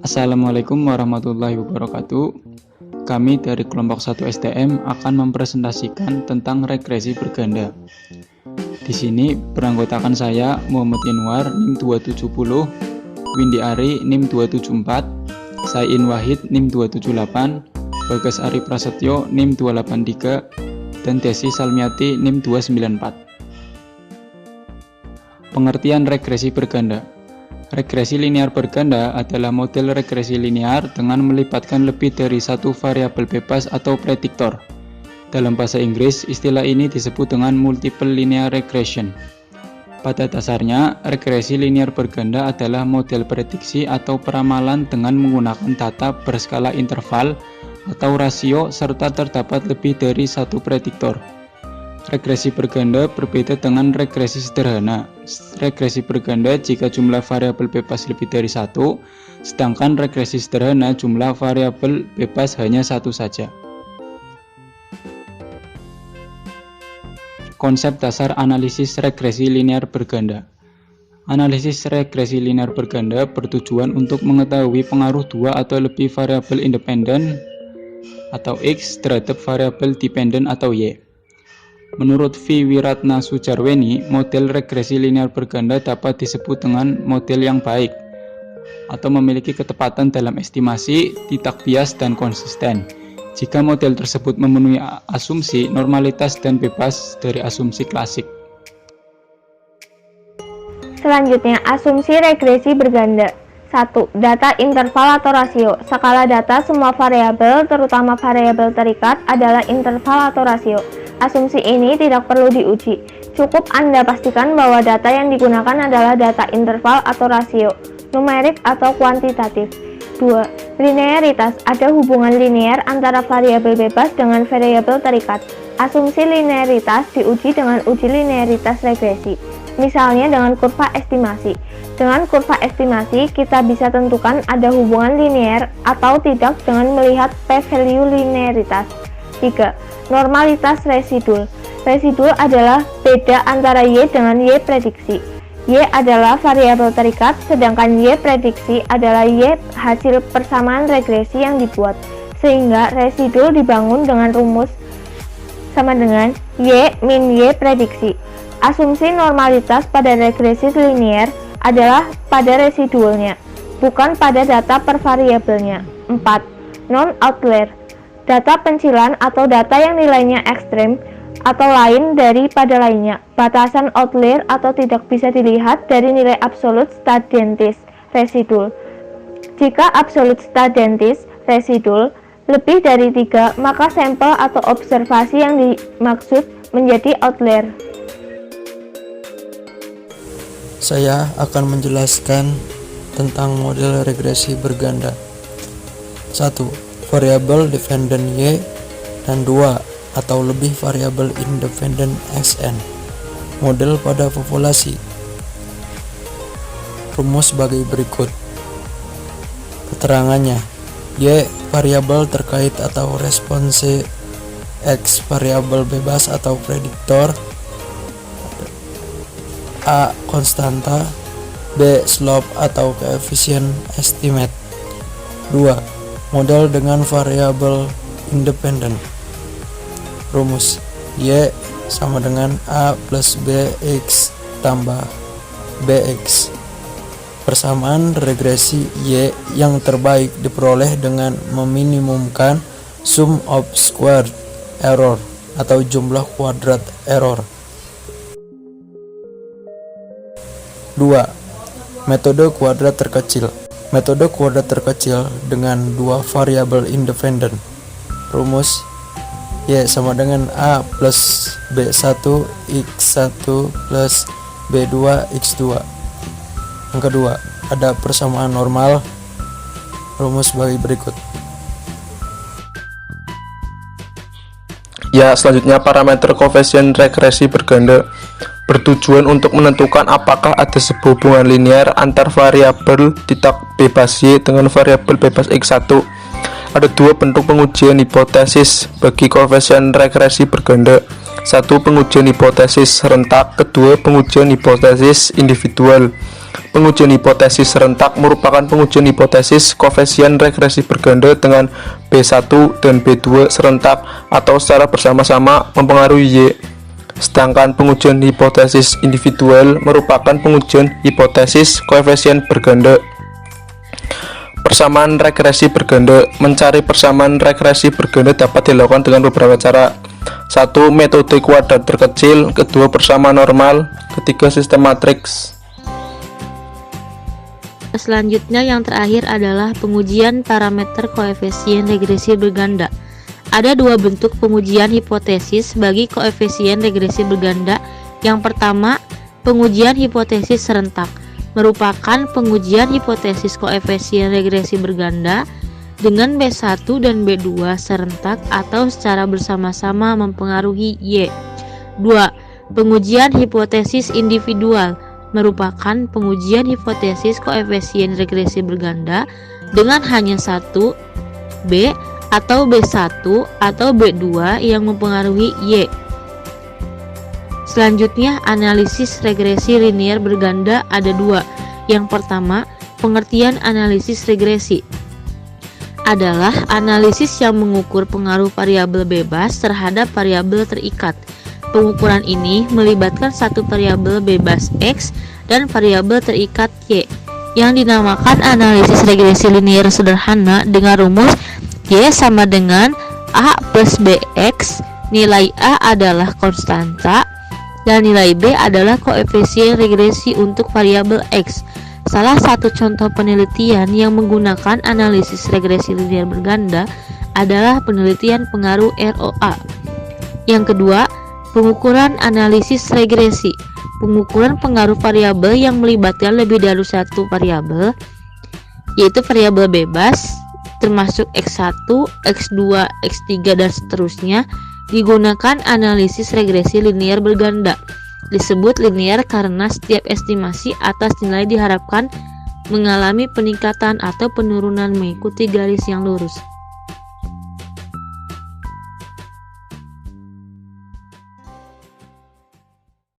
Assalamualaikum warahmatullahi wabarakatuh. Kami dari kelompok 1 STM akan mempresentasikan tentang regresi berganda. Di sini beranggotakan saya Muhammad Yanuar NIM 270, Windy Ari NIM 274, Sain Wahid NIM 278, Bagas Ari Prasetyo NIM 283, dan Desi Salmiati NIM 294. Pengertian regresi berganda. Regresi linear berganda adalah model regresi linear dengan melibatkan lebih dari satu variabel bebas atau prediktor. Dalam bahasa Inggris, istilah ini disebut dengan multiple linear regression. Pada dasarnya, regresi linear berganda adalah model prediksi atau peramalan dengan menggunakan data berskala interval atau rasio serta terdapat lebih dari satu prediktor. Regresi berganda berbeda dengan regresi sederhana. Regresi berganda jika jumlah variabel bebas lebih dari satu, sedangkan regresi sederhana jumlah variabel bebas hanya satu saja. Konsep dasar analisis regresi linear berganda. Analisis regresi linear berganda bertujuan untuk mengetahui pengaruh dua atau lebih variabel independen atau X terhadap variabel dependen atau Y. Menurut V. Wiratna Sujarweni, model regresi linear berganda dapat disebut dengan model yang baik atau memiliki ketepatan dalam estimasi, tidak bias, dan konsisten jika model tersebut memenuhi asumsi, normalitas, dan bebas dari asumsi klasik. Selanjutnya, asumsi regresi berganda. 1. Data interval atau rasio. Skala data semua variabel, terutama variabel terikat, adalah interval atau rasio. Asumsi ini tidak perlu diuji. Cukup Anda pastikan bahwa data yang digunakan adalah data interval atau rasio, numerik atau kuantitatif. 2. Linearitas. Ada hubungan linear antara variabel bebas dengan variabel terikat. Asumsi linearitas diuji dengan uji linearitas regresi, misalnya dengan kurva estimasi. Dengan kurva estimasi, kita bisa tentukan ada hubungan linear atau tidak dengan melihat p-value linearitas. 3. Normalitas residul. Residul adalah beda antara Y dengan Y prediksi. Y adalah variabel terikat, sedangkan Y prediksi adalah Y hasil persamaan regresi yang dibuat, sehingga residul dibangun dengan rumus sama dengan Y min Y prediksi. Asumsi normalitas pada regresi linear adalah pada residulnya, bukan pada data per variabelnya. 4. Non-outlier. Data pencilan atau data yang nilainya ekstrem atau lain daripada lainnya. Batasan outlier atau tidak bisa dilihat dari nilai absolut stadentis residul. Jika absolut stadentis residul lebih dari 3, maka sampel atau observasi yang dimaksud menjadi outlier. Saya akan menjelaskan tentang model regresi berganda. 1. Variabel dependen Y, dan 2 atau lebih variabel independen Xn. Model pada populasi. Rumus sebagai berikut. Keterangannya: Y variabel terkait atau response, X variabel bebas atau prediktor, A konstanta, B slope atau coefficient estimate. 2. Model dengan variabel independen. Rumus: Y sama dengan A plus BX tambah BX. Persamaan regresi Y yang terbaik diperoleh dengan meminimumkan sum of squared error atau jumlah kuadrat error. 2. Metode kuadrat terkecil. Metode kuadrat terkecil dengan dua variabel independen. Rumus: Y sama dengan A plus B1 X1 plus B2 X2. Yang kedua, ada persamaan normal. Rumus sebagai berikut. Ya, selanjutnya parameter koefisien regresi berganda bertujuan untuk menentukan apakah ada sebuah hubungan linear antar variabel tidak bebas Y dengan variabel bebas X1. Ada dua bentuk pengujian hipotesis bagi koefisien regresi berganda. 1. Pengujian hipotesis serentak. Kedua, pengujian hipotesis individual. Pengujian hipotesis serentak merupakan pengujian hipotesis koefisien regresi berganda dengan B1 dan B2 serentak atau secara bersama-sama mempengaruhi Y. Sedangkan pengujian hipotesis individual merupakan pengujian hipotesis koefisien berganda. Persamaan regresi berganda. Mencari persamaan regresi berganda dapat dilakukan dengan beberapa cara. 1. Metode kuadrat terkecil. 2. Persamaan normal. 3. Sistem matriks. Selanjutnya yang terakhir adalah pengujian parameter koefisien regresi berganda. Ada dua bentuk pengujian hipotesis bagi koefisien regresi berganda. Yang pertama, pengujian hipotesis serentak merupakan pengujian hipotesis koefisien regresi berganda dengan B1 dan B2 serentak atau secara bersama-sama mempengaruhi Y. 2. Pengujian hipotesis individual merupakan pengujian hipotesis koefisien regresi berganda dengan hanya 1 B atau B1 atau B2 yang mempengaruhi Y. Selanjutnya, analisis regresi linear berganda ada dua. Yang pertama, pengertian analisis regresi adalah analisis yang mengukur pengaruh variabel bebas terhadap variabel terikat. Pengukuran ini melibatkan satu variabel bebas X dan variabel terikat Y, yang dinamakan analisis regresi linear sederhana dengan rumus Y sama dengan A plus BX. Nilai A adalah konstanta dan nilai B adalah koefisien regresi untuk variabel X. Salah satu contoh penelitian yang menggunakan analisis regresi linear berganda adalah penelitian pengaruh ROA. Yang kedua, pengukuran analisis regresi. Pengukuran pengaruh variabel yang melibatkan lebih dari satu variabel, yaitu variabel bebas termasuk X1, X2, X3 dan seterusnya, digunakan analisis regresi linear berganda. Disebut linear karena setiap estimasi atas nilai diharapkan mengalami peningkatan atau penurunan mengikuti garis yang lurus.